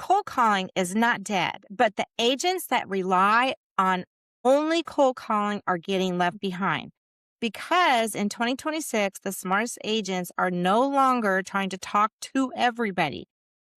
cold calling is not dead, but the agents that rely on only cold calling are getting left behind. Because in 2026, the smartest agents are no longer trying to talk to everybody.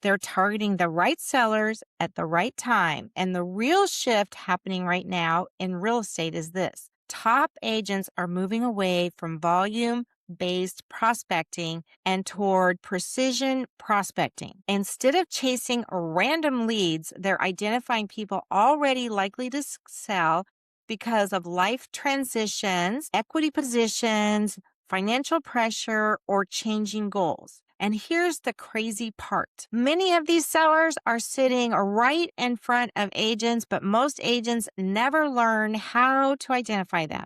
They're targeting the right sellers at the right time. And the real shift happening right now in real estate is this: top agents are moving away from volume based prospecting and toward precision prospecting. Instead of chasing random leads, they're identifying people already likely to sell because of life transitions, equity positions, financial pressure, or changing goals. And here's the crazy part. Many of these sellers are sitting right in front of agents, but most agents never learn how to identify them.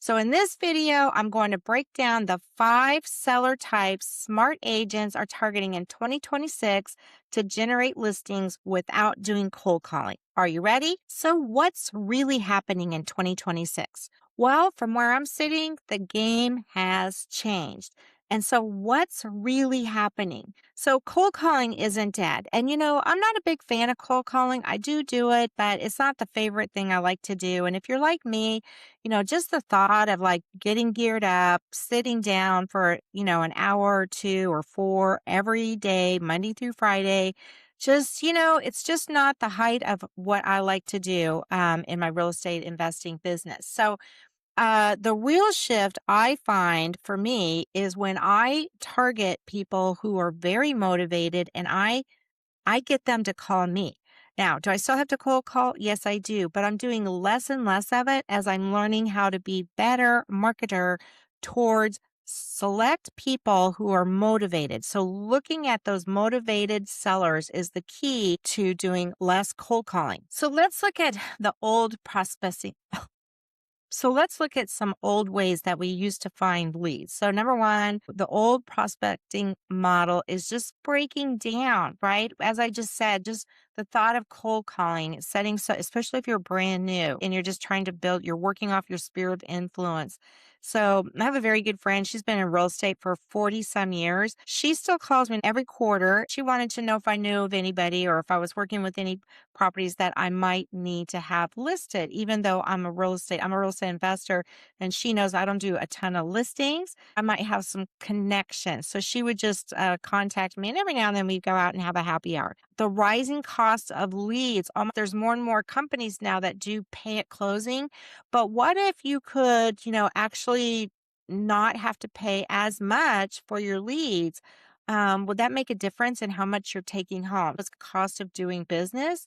So in this video, I'm going to break down the 5 seller types smart agents are targeting in 2026 to generate listings without doing cold calling. Are you ready? So what's really happening in 2026? Well, from where I'm sitting, the game has changed. And so what's really happening? So cold calling isn't dead. And I'm not a big fan of cold calling. I do it, but it's not the favorite thing I like to do. And if you're like me, just the thought of like getting geared up, sitting down for, an hour or 2 or 4 every day, Monday through Friday, it's just not the height of what I like to do in my real estate investing business. So the real shift I find for me is when I target people who are very motivated and I get them to call me. Now, do I still have to cold call? Yes, I do, but I'm doing less and less of it as I'm learning how to be better marketer towards select people who are motivated. So looking at those motivated sellers is the key to doing less cold calling. So let's look at the old prospecting. So let's look at some old ways that we used to find leads. So number one, the old prospecting model is just breaking down, right? As I just said, just the thought of cold calling, setting, so especially if you're brand new and you're just trying to build, you're working off your sphere of influence. So I have a very good friend. She's been in real estate for 40 some years. She still calls me every quarter. She wanted to know if I knew of anybody or if I was working with any properties that I might need to have listed, even though I'm a real estate investor, and she knows I don't do a ton of listings. I might have some connections. So she would just contact me, and every now and then we go out and have a happy hour. The rising cost of leads, there's more and more companies now that do pay at closing. But what if you could, actually not have to pay as much for your leads? Would that make a difference in how much you're taking home? What's the cost of doing business?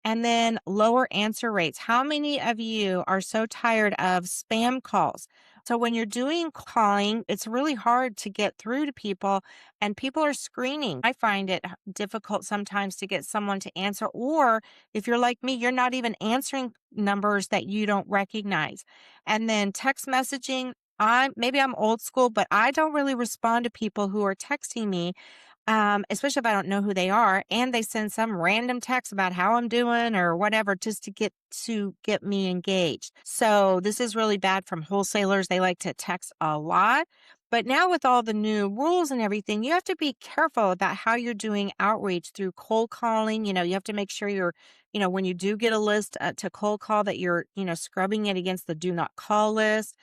And then lower answer rates. How many of you are so tired of spam calls? So when you're doing calling, it's really hard to get through to people and people are screening. I find it difficult sometimes to get someone to answer, or if you're like me, you're not even answering numbers that you don't recognize. And then text messaging. Maybe I'm old school, but I don't really respond to people who are texting me, especially if I don't know who they are, and they send some random text about how I'm doing or whatever, just to get me engaged. So this is really bad from wholesalers. They like to text a lot. But now with all the new rules and everything, you have to be careful about how you're doing outreach through cold calling. You have to make sure you're, when you do get a list to cold call, that you're, scrubbing it against the do not call list.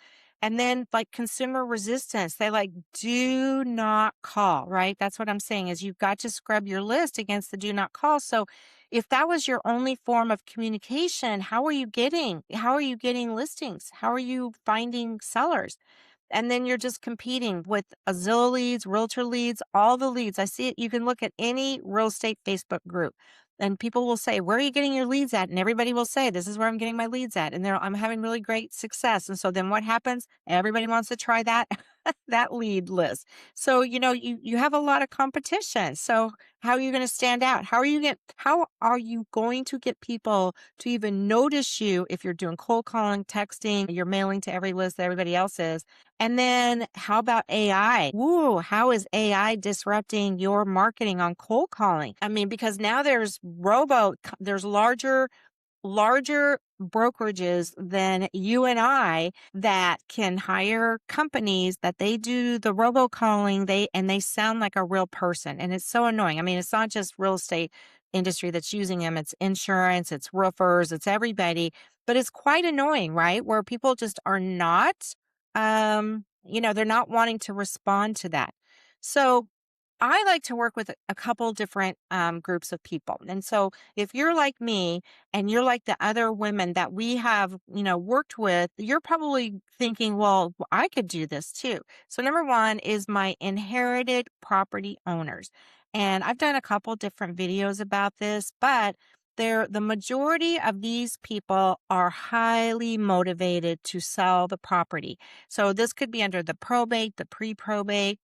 And then like consumer resistance, they like do not call, right? That's what I'm saying is you've got to scrub your list against the do not call. So if that was your only form of communication, how are you getting listings? How are you finding sellers? And then you're just competing with a Zillow leads, realtor leads, all the leads. I see it. You can look at any real estate Facebook group and people will say, where are you getting your leads at? And everybody will say, this is where I'm getting my leads at. And I'm having really great success. And so then what happens? Everybody wants to try that, that lead list. So, you have a lot of competition. So how are you going to stand out? How are you going to get people to even notice you if you're doing cold calling, texting, you're mailing to every list that everybody else is? And then how about AI? Ooh, how is AI disrupting your marketing on cold calling? I mean, because now there's larger brokerages than you and I that can hire companies that they do the robo calling, they sound like a real person. And it's so annoying. I mean, it's not just real estate industry that's using them. It's insurance, it's roofers, it's everybody. But it's quite annoying, right? Where people just are not, they're not wanting to respond to that. So I like to work with a couple different groups of people. And so if you're like me and you're like the other women that we have, worked with, you're probably thinking, well, I could do this too. So number one is my inherited property owners. And I've done a couple different videos about this, but the majority of these people are highly motivated to sell the property. So this could be under the probate, the pre-probate.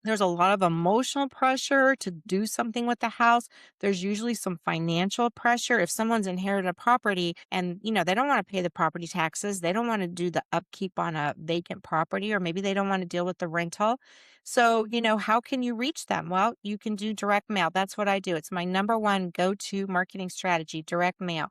There's a lot of emotional pressure to do something with the house. There's usually some financial pressure. If someone's inherited a property and, they don't want to pay the property taxes, they don't want to do the upkeep on a vacant property, or maybe they don't want to deal with the rental. So, how can you reach them? Well, you can do direct mail. That's what I do. It's my number one go-to marketing strategy, direct mail.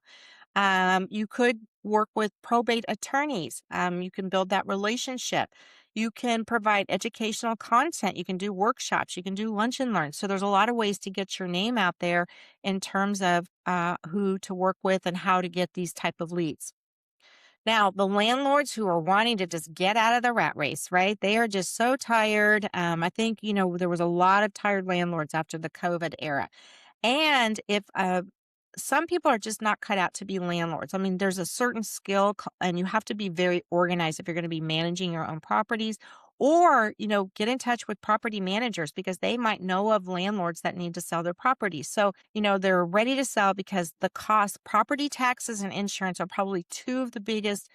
You could work with probate attorneys. You can build that relationship. You can provide educational content. You can do workshops. You can do lunch and learn. So there's a lot of ways to get your name out there in terms of who to work with and how to get these type of leads. Now, the landlords who are wanting to just get out of the rat race, right? They are just so tired. I think, there was a lot of tired landlords after the COVID era. And if some people are just not cut out to be landlords. I mean, there's a certain skill and you have to be very organized if you're going to be managing your own properties, or, get in touch with property managers because they might know of landlords that need to sell their properties. So, they're ready to sell because the cost, property taxes and insurance are probably two of the biggest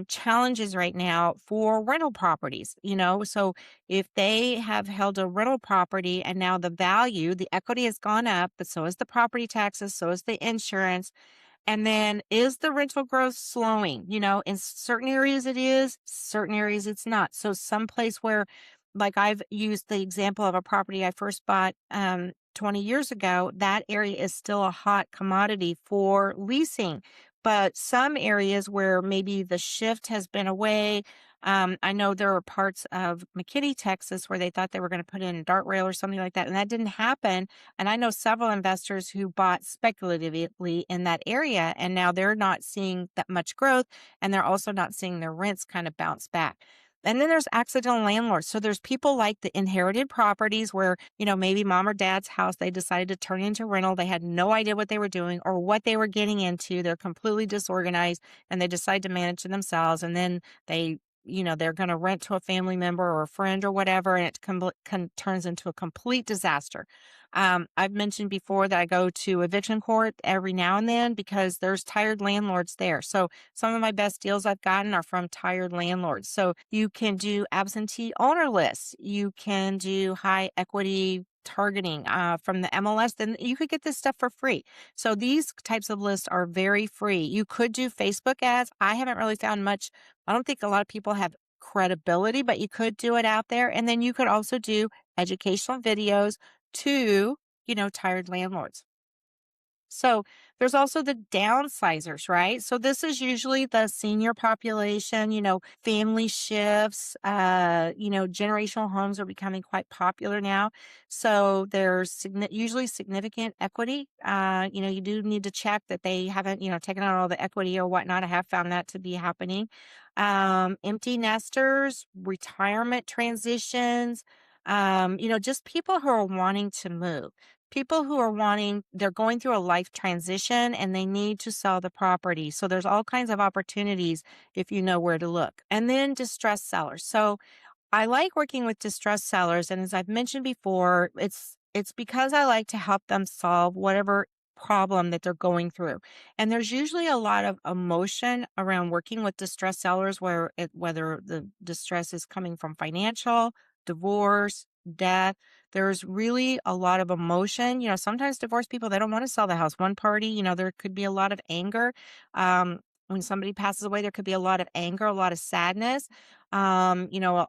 challenges right now for rental properties. So if they have held a rental property and now the value, the equity has gone up, but so is the property taxes, so is the insurance. And then is the rental growth slowing? In certain areas it is, certain areas it's not. So someplace where, like I've used the example of a property I first bought 20 years ago, that area is still a hot commodity for leasing. But some areas where maybe the shift has been away, I know there are parts of McKinney, Texas, where they thought they were going to put in a dart rail or something like that, and that didn't happen. And I know several investors who bought speculatively in that area, and now they're not seeing that much growth, and they're also not seeing their rents kind of bounce back. And then there's accidental landlords. So there's people like the inherited properties where, maybe mom or dad's house, they decided to turn into rental. They had no idea what they were doing or what they were getting into. They're completely disorganized and they decide to manage it themselves. And then they're going to rent to a family member or a friend or whatever, and it turns into a complete disaster. I've mentioned before that I go to eviction court every now and then because there's tired landlords there. So some of my best deals I've gotten are from tired landlords. So you can do absentee owner lists. You can do high equity targeting from the MLS, then you could get this stuff for free. So these types of lists are very free. You could do Facebook ads. I haven't really found much. I don't think a lot of people have credibility, but you could do it out there. And then you could also do educational videos to, tired landlords. So there's also the downsizers, right? So this is usually the senior population, family shifts, generational homes are becoming quite popular now. So there's usually significant equity. You do need to check that they haven't, taken out all the equity or whatnot. I have found that to be happening. Empty nesters, retirement transitions, just people who are wanting to move. People who are they're going through a life transition and they need to sell the property. So there's all kinds of opportunities if you know where to look. And then distressed sellers. So I like working with distressed sellers. And as I've mentioned before, it's because I like to help them solve whatever problem that they're going through. And there's usually a lot of emotion around working with distressed sellers whether the distress is coming from financial, divorce, death. There's really a lot of emotion. Sometimes divorced people, they don't want to sell the house. One party, there could be a lot of anger. When somebody passes away, there could be a lot of anger, a lot of sadness, a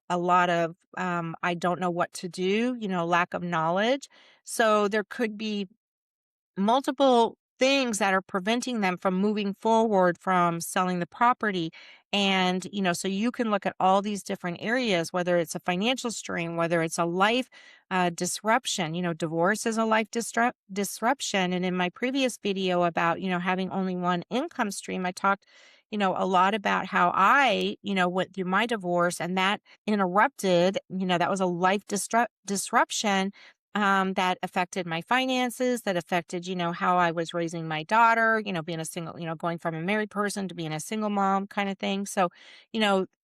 lot of I don't know what to do, lack of knowledge. So there could be multiple things that are preventing them from moving forward from selling the property. And, so you can look at all these different areas, whether it's a financial strain, whether it's a life disruption. Divorce is a life disruption. And in my previous video about, having only one income stream, I talked, a lot about how I, went through my divorce and that interrupted, that was a life disruption that affected my finances, that affected, how I was raising my daughter, being a single, going from a married person to being a single mom kind of thing. So,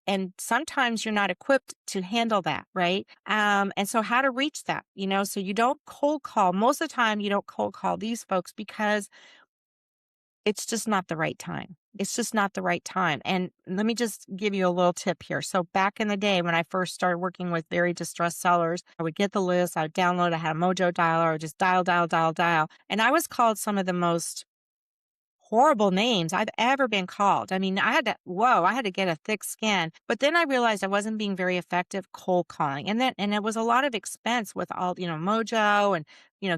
and sometimes you're not equipped to handle that, right? And so how to reach that, so you don't cold call. Most of the time, you don't cold call these folks because it's just not the right time. It's just not the right time. And let me just give you a little tip here. So back in the day when I first started working with very distressed sellers, I would get the list, I would download, I had a Mojo dialer, I would just dial, dial, dial, dial. And I was called some of the most horrible names I've ever been called. I mean, I had to get a thick skin. But then I realized I wasn't being very effective cold calling. And it was a lot of expense with all, Mojo and,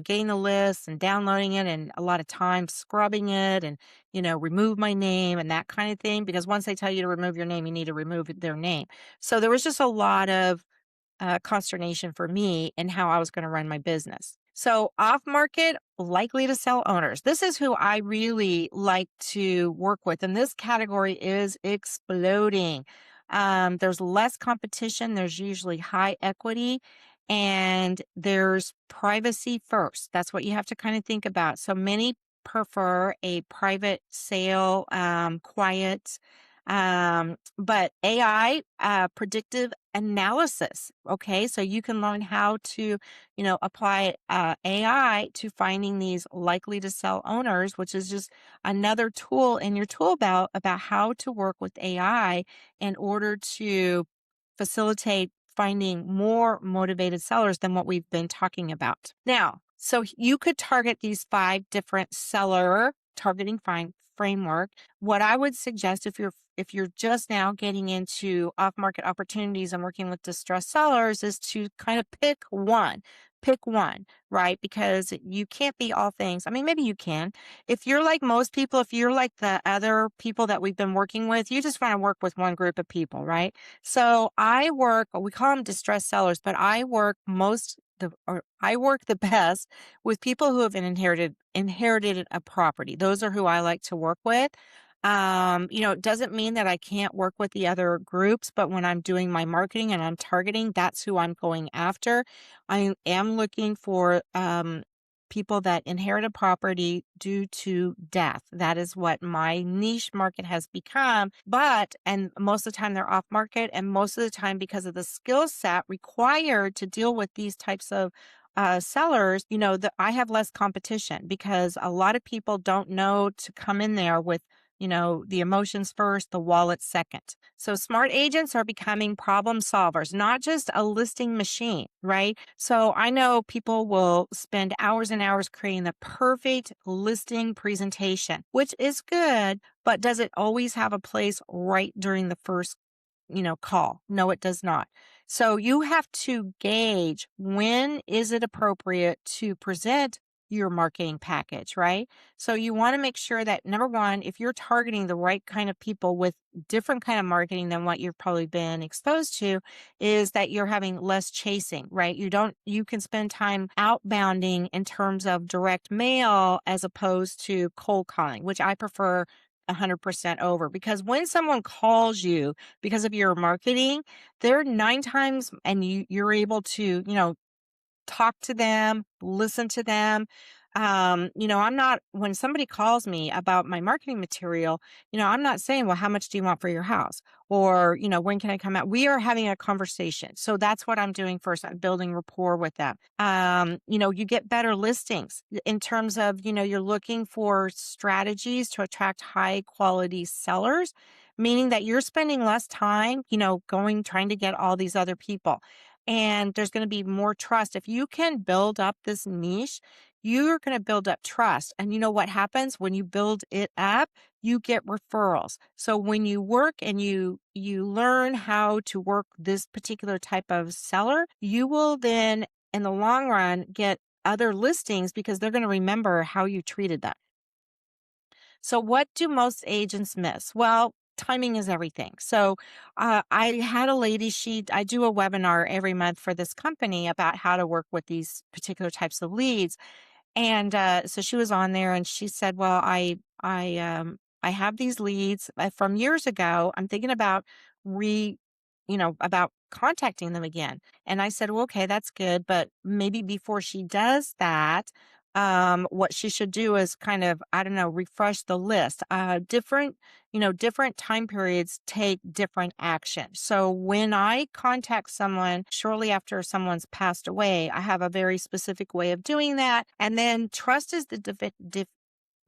getting the list and downloading it and a lot of time scrubbing it and, remove my name and that kind of thing. Because once they tell you to remove your name, you need to remove their name. So there was just a lot of consternation for me in how I was going to run my business. So, off market, likely to sell owners. This is who I really like to work with. And this category is exploding. There's less competition, there's usually high equity, and there's privacy first. That's what you have to kind of think about. So, many prefer a private sale, quiet. But AI, predictive analysis. Okay. So you can learn how to, apply AI to finding these likely to sell owners, which is just another tool in your tool belt about how to work with AI in order to facilitate finding more motivated sellers than what we've been talking about. Now, so you could target these 5 different seller targeting framework. What I would suggest if you're just now getting into off-market opportunities and working with distressed sellers is to kind of pick one. Pick one, right? Because you can't be all things. I mean, maybe you can. If you're like most people, if you're like the other people that we've been working with, you just want to work with one group of people, right? So we call them distressed sellers, but I work the best with people who have inherited a property. Those are who I like to work with. It doesn't mean that I can't work with the other groups, but when I'm doing my marketing and I'm targeting, that's who I'm going after. I am looking for people that inherit a property due to death. That is what my niche market has become. And most of the time they're off market, and most of the time because of the skill set required to deal with these types of sellers, I have less competition because a lot of people don't know to come in there with the emotions first, the wallet second. So smart agents are becoming problem solvers, not just a listing machine, right? So I know people will spend hours and hours creating the perfect listing presentation, which is good, but does it always have a place right during the first call? No, it does not. So you have to gauge when is it appropriate to present your marketing package, right? So you want to make sure that number one, if you're targeting the right kind of people with different kind of marketing than what you've probably been exposed to, is that you're having less chasing, right? You can spend time outbounding in terms of direct mail as opposed to cold calling, which I prefer 100% over, because when someone calls you because of your marketing, they're 9 times, and you're able to, talk to them, listen to them. When somebody calls me about my marketing material, I'm not saying, well, how much do you want for your house? Or, when can I come out? We are having a conversation. So that's what I'm doing first. I'm building rapport with them. You get better listings in terms of, you're looking for strategies to attract high quality sellers, meaning that you're spending less time, trying to get all these other people. And there's going to be more trust. If you can build up this niche, you're going to build up trust. And you know what happens when you build it up? You get referrals. So when you work and you learn how to work this particular type of seller, you will then in the long run get other listings because they're going to remember how you treated them. So, what do most agents miss? Well, timing is everything. So, I had a lady, I do a webinar every month for this company about how to work with these particular types of leads. And, so she was on there and she said, "Well, I have these leads from years ago. I'm thinking about re about contacting them again." And I said, "Well, okay, that's good, but maybe before she does that, what she should do is kind of, I don't know, refresh the list. Different time periods take different action. So when I contact someone shortly after someone's passed away, I have a very specific way of doing that. And then trust is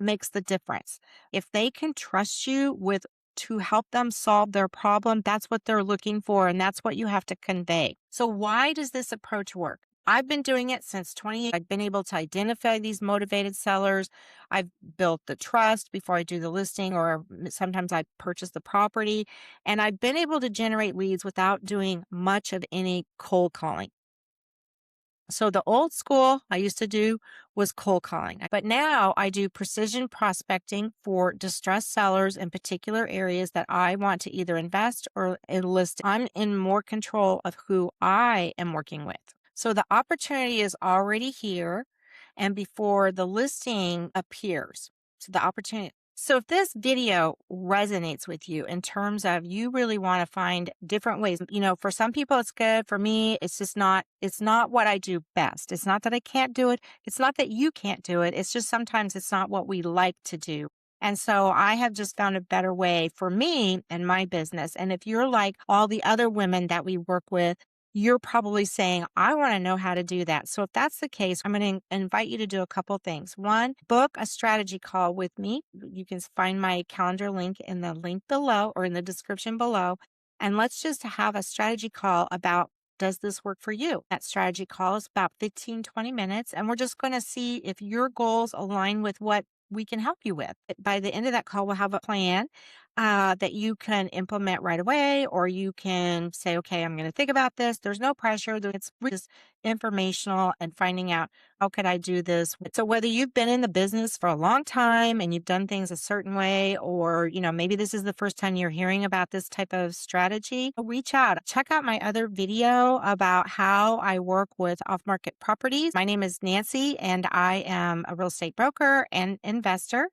makes the difference. If they can trust you with to help them solve their problem, that's what they're looking for, and that's what you have to convey. So why does this approach work? I've been doing it since 20. I've been able to identify these motivated sellers. I've built the trust before I do the listing, or sometimes I purchase the property. And I've been able to generate leads without doing much of any cold calling. So the old school I used to do was cold calling, but now I do precision prospecting for distressed sellers in particular areas that I want to either invest or enlist. I'm in more control of who I am working with. So the opportunity is already here and before the listing appears. So the opportunity. So if this video resonates with you in terms of you really want to find different ways, for some people it's good. For me, it's not what I do best. It's not that I can't do it. It's not that you can't do it. It's just sometimes it's not what we like to do. And so I have just found a better way for me and my business. And if you're like all the other women that we work with, you're probably saying, I want to know how to do that. So if that's the case, I'm going to invite you to do a couple things. One, book a strategy call with me. You can find my calendar link in the link below or in the description below. And let's just have a strategy call about, does this work for you? That strategy call is about 15-20 minutes. And we're just going to see if your goals align with what we can help you with. By the end of that call, we'll have a plan that you can implement right away, or you can say, okay, I'm going to think about this. There's no pressure. It's just informational and finding out, how could I do this? So whether you've been in the business for a long time and you've done things a certain way, or, maybe this is the first time you're hearing about this type of strategy, reach out. Check out my other video about how I work with off-market properties. My name is Nancy and I am a real estate broker and investor.